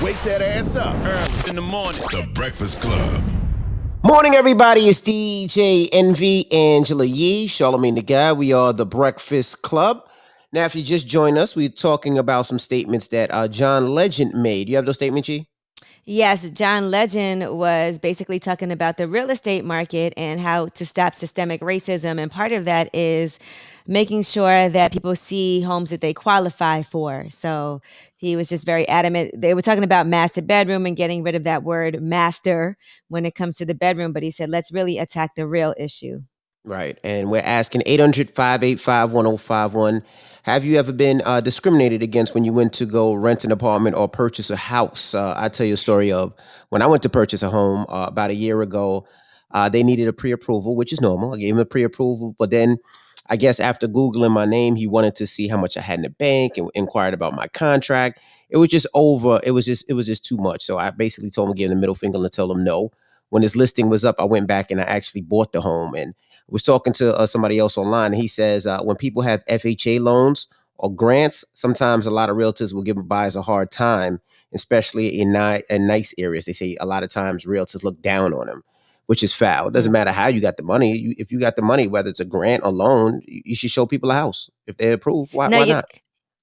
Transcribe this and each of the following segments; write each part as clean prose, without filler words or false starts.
Wake that ass up. Early in the morning. The Breakfast Club. Morning, everybody. It's DJ Envy, Angela Yee, Charlamagne the Guy. We are the Breakfast Club. Now, if you just joined us, we're talking about some statements that John Legend made. You have those statements, G? Yes, John Legend was basically talking about the real estate market and how to stop systemic racism. And part of that is making sure that people see homes that they qualify for. So he was just very adamant. They were talking about master bedroom and getting rid of that word master when it comes to the bedroom. But he said, let's really attack the real issue. Right. And we're asking 800-585-1051. Have you ever been discriminated against when you went to go rent an apartment or purchase a house? I tell you a story of when I went to purchase a home about a year ago. They needed a pre-approval, which is normal. I gave him a pre-approval, but then I guess after Googling my name, he wanted to see how much I had in the bank and inquired about my contract. It was just over. It was just too much. So I basically told him, give him the middle finger and tell him no. When his listing was up, I went back and I actually bought the home and was talking to somebody else online. And he says when people have FHA loans or grants, sometimes a lot of realtors will give buyers a hard time, especially in nice areas. They say a lot of times realtors look down on them, which is foul. It doesn't matter how you got the money. If you got the money, whether it's a grant or loan, you should show people a house. If they're approved, why No, not?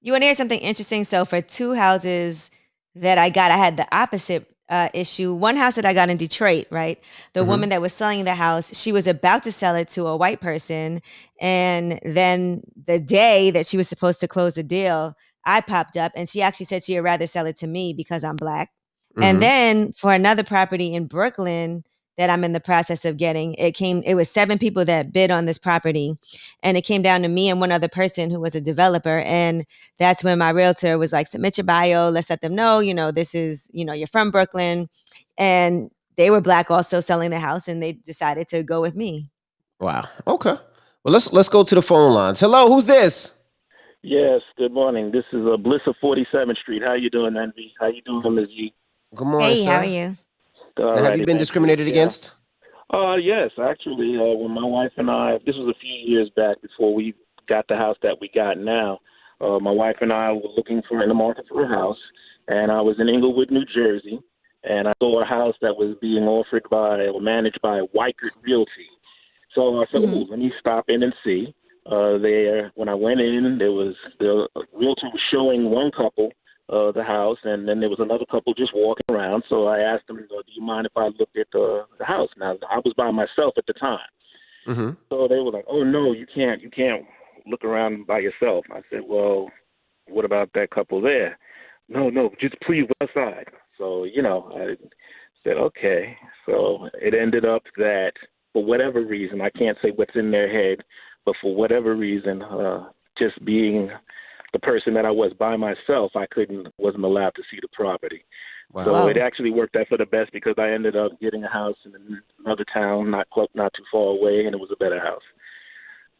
you want to hear something interesting? So for two houses that I got, I had the opposite issue. One house that I got in Detroit, right? The woman that was selling the house, she was about to sell it to a white person. And then the day that she was supposed to close the deal, I popped up and she actually said she would rather sell it to me because I'm black. And Mhm. then for another property in Brooklyn that I'm in the process of getting, it was 7 people that bid on this property. And it came down to me and one other person who was a developer. And that's when my realtor was like, submit your bio. Let's let them know, this is, you're from Brooklyn. And they were black also selling the house and they decided to go with me. Wow. Okay. Well, let's go to the phone lines. Hello, who's this? Yes, good morning. This is Bliss of 47th Street. How you doing, Envy? How you doing, Ms. G? Good morning, Hey, how are sir. you? All Now, have you righty, been thank you. discriminated Yeah. against? Yes, actually, when my wife and I, this was a few years back before we got the house that we got now, my wife and I were looking in the market for a house, and I was in Englewood, New Jersey, and I saw a house that was being offered by or managed by Weichert Realty. So I said, Mhm. let me stop in and see. When I went in, the realtor was showing one couple the house, and then there was another couple just walking around. So I asked them, do you mind if I looked at the house? Now, I was by myself at the time. Mm-hmm. So they were like, oh, no, you can't look around by yourself. I said, well, what about that couple there? No, just please go outside. So, I said, okay. So it ended up that for whatever reason, I can't say what's in their head, but for whatever reason, just being the person that I was by myself, wasn't allowed to see the property. Wow. So it actually worked out for the best because I ended up getting a house in another town, not too far away, and it was a better house.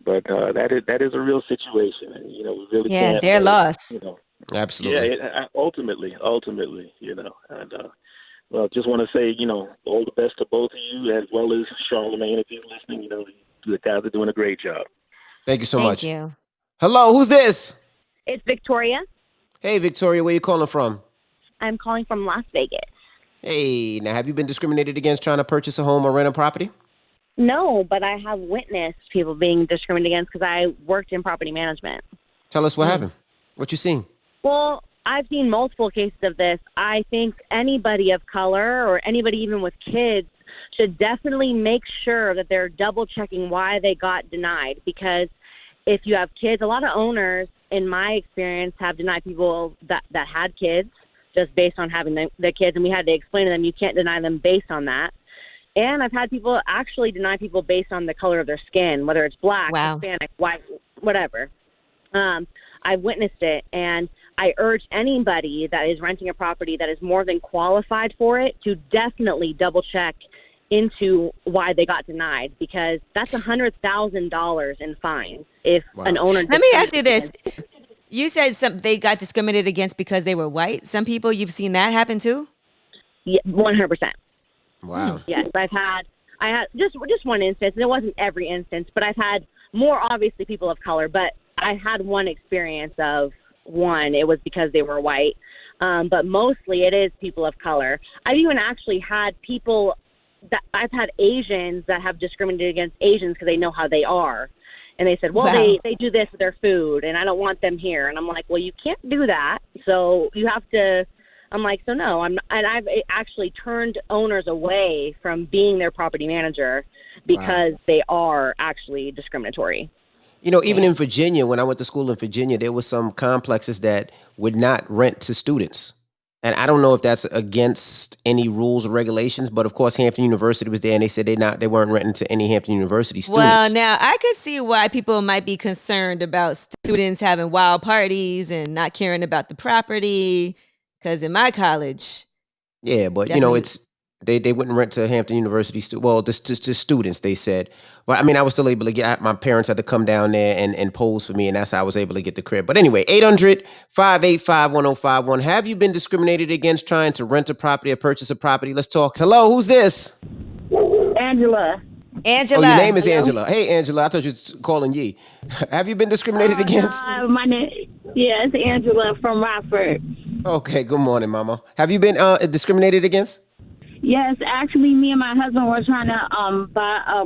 But that is a real situation, and we really Yeah, can't. their loss. Absolutely. Ultimately, and well, just want to say, all the best to both of you as well as Charlamagne if he's listening. The guys are doing a great job. Thank you so Thank much. you. Hello, who's this? It's Victoria. Hey, Victoria, where you calling from? I'm calling from Las Vegas. Hey, now have you been discriminated against trying to purchase a home or rent a property? No, but I have witnessed people being discriminated against because I worked in property management. Tell us what happened. What you seen? Well, I've seen multiple cases of this. I think anybody of color or anybody even with kids should definitely make sure that they're double checking why they got denied, because if you have kids, a lot of owners, in my experience, have denied people that had kids just based on having the kids, and we had to explain to them you can't deny them based on that. And I've had people actually deny people based on the color of their skin, whether it's black, Wow. Hispanic, white, whatever. I've witnessed it, and I urge anybody that is renting a property that is more than qualified for it to definitely double check into why they got denied, because that's $100,000 in fines if an owner. Let me ask you this. You said they got discriminated against because they were white. Some people, you've seen that happen too? Yeah, 100%. Wow. Yes, I had just one instance, and it wasn't every instance, but I've had more obviously people of color, but I had one experience of one, it was because they were white. but mostly it is people of color. I've even actually had I've had Asians that have discriminated against Asians because they know how they are. And they said, well, Wow. they do this with their food, and I don't want them here. And I'm like, well, you can't do that. So you have to. I'm like, so no. And I've actually turned owners away from being their property manager because they are actually discriminatory. You know, even in Virginia, when I went to school in Virginia, there was some complexes that would not rent to students. And I don't know if that's against any rules or regulations, but of course Hampton University was there and they said they weren't renting to any Hampton University students. Well, now I could see why people might be concerned about students having wild parties and not caring about the property. Because in my college, Yeah, but definitely. it's they wouldn't rent to Hampton University. Well, just to students, they said. But I mean, I was still able to get. My parents had to come down there and pose for me, and that's how I was able to get the crib. But anyway, 800-585-1051. Have you been discriminated against trying to rent a property or purchase a property? Let's talk. Hello, who's this? Angela. Angela. Oh, your name is Angela. Hey, Angela, I thought you were calling Yee. Have you been discriminated against? My name, it's Angela from Rockford. Okay, good morning, Mama. Have you been discriminated against? Yes, actually, me and my husband were trying to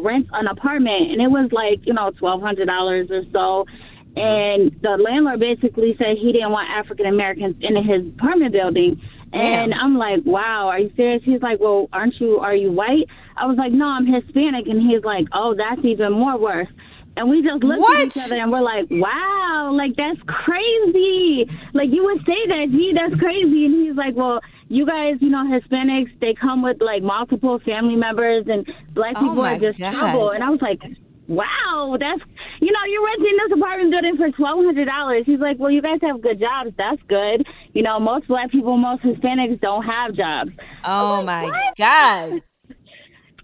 rent an apartment, and it was like $1,200 or so. And the landlord basically said he didn't want African Americans in his apartment building. And I'm like, wow, are you serious? He's like, well, are you white? I was like, no, I'm Hispanic. And he's like, oh, that's even more worse. And we just looked at each other and we're like, wow, like, that's crazy. Like, you would say that, gee, that's crazy. And he's like, well, you guys, Hispanics, they come with, like, multiple family members, and black people are just trouble. And I was like, wow, that's, you're renting this apartment building for $1,200. He's like, well, you guys have good jobs. That's good. Most black people, most Hispanics don't have jobs. Oh, my God.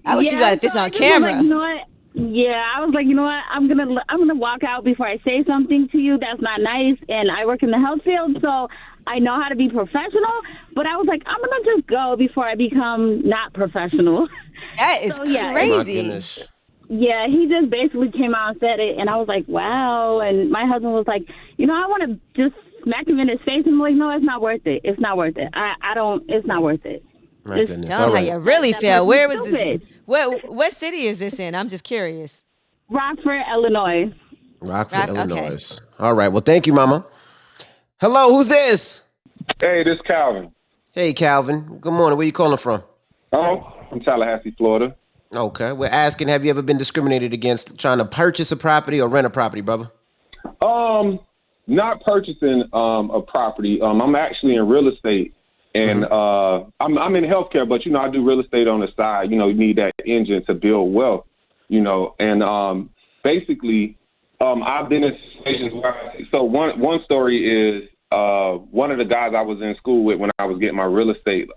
I wish you got this on camera. Like, you know what? Yeah, I was like, you know what? I'm gonna walk out before I say something to you. That's not nice. And I work in the health field, so I know how to be professional. But I was like, I'm gonna just go before I become not professional. That is crazy. My goodness. Yeah, he just basically came out and said it, and I was like, wow. And my husband was like, I want to just smack him in his face. And I'm like, no, it's not worth it. It's not worth it. It's not worth it. My goodness. Tell them how you really feel. Where was stupid. this? What city is this in? I'm just curious. Rockford, Illinois. Rockford, Illinois. Okay. All right. Well, thank you, Mama. Hello, who's this? Hey, this is Calvin. Hey, Calvin. Good morning. Where you calling from? I'm Tallahassee, Florida. Okay. We're asking, have you ever been discriminated against trying to purchase a property or rent a property, brother? Not purchasing a property. I'm actually in real estate. And I'm in healthcare, but, I do real estate on the side. You need that engine to build wealth, And basically, I've been in situations where, so one story is one of the guys I was in school with when I was getting my real estate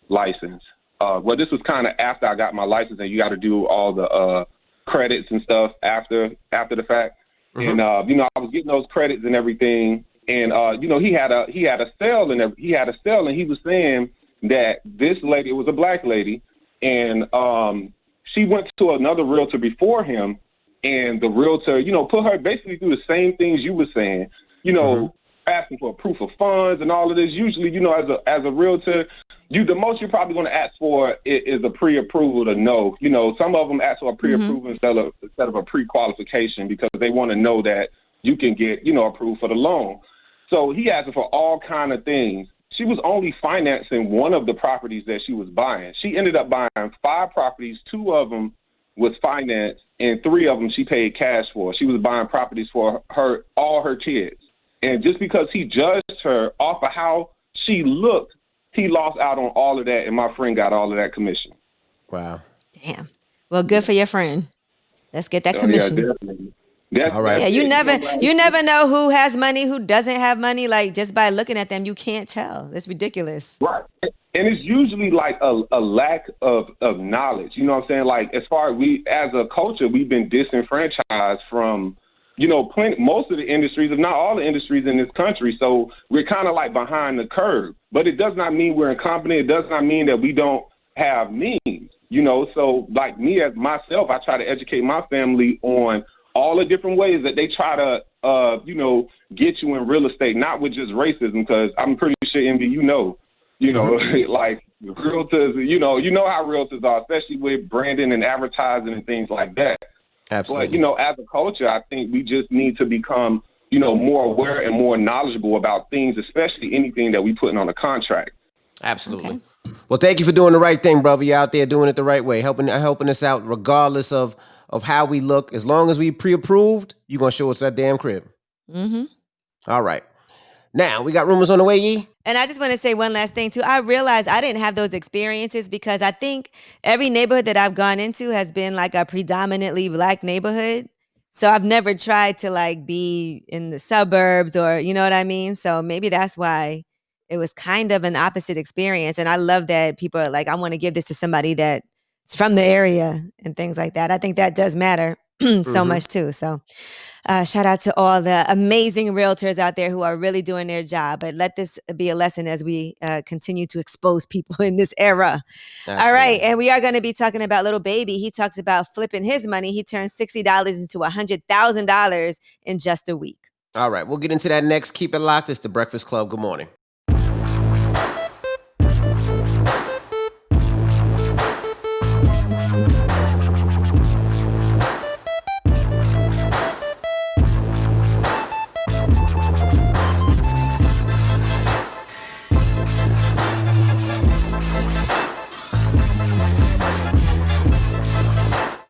license. Well, this was kind of after I got my license, and you got to do all the credits and stuff after the fact. And, I was getting those credits and everything. And, he had a sale and he was saying that this lady, it was a black lady, and she went to another realtor before him, and the realtor, put her basically through the same things you were saying, asking for a proof of funds and all of this. Usually, as a realtor, the most you're probably going to ask for is a pre-approval to know. Some of them ask for a pre-approval instead of a pre-qualification because they want to know that you can get, approved for the loan. So he asked for all kind of things. She was only financing one of the properties that she was buying. She ended up buying 5 properties. 2 of them was financed, and 3 of them she paid cash for. She was buying properties for all her kids. And just because he judged her off of how she looked, he lost out on all of that, and my friend got all of that commission. Wow. Damn. Well, good for your friend. Let's get that commission. Yeah, definitely. All right. Yeah, you never know who has money, who doesn't have money. Like, just by looking at them, you can't tell. That's ridiculous. Right. And it's usually like a lack of knowledge. You know what I'm saying? Like, as far as we, as a culture, we've been disenfranchised from, most of the industries, if not all the industries in this country. So we're kind of like behind the curve. But it does not mean we're incompetent. It does not mean that we don't have means. So like me as myself, I try to educate my family on all the different ways that they try to, get you in real estate, not with just racism, because I'm pretty sure, Envy, like realtors, you know how realtors are, especially with branding and advertising and things like that. Absolutely. But, as a culture, I think we just need to become, more aware and more knowledgeable about things, especially anything that we putting on a contract. Absolutely. Okay. Well, thank you for doing the right thing, brother. You're out there doing it the right way, helping us out regardless of how we look. As long as we pre-approved, you're going to show us that damn crib. Mm-hmm. All right. Now, we got rumors on the way, Yee? And I just want to say one last thing, too. I realized I didn't have those experiences because I think every neighborhood that I've gone into has been like a predominantly Black neighborhood. So I've never tried to like be in the suburbs or, you know what I mean? So maybe that's why it was kind of an opposite experience. And I love that people are like, I want to give this to somebody that's from the area and things like that. I think that does matter so much, too. So shout out to all the amazing realtors out there who are really doing their job. But let this be a lesson as we continue to expose people in this era. Absolutely. All right. And we are going to be talking about Little Baby. He talks about flipping his money. He turned $60 into $100,000 in just a week. All right. We'll get into that next. Keep it locked. It's The Breakfast Club. Good morning.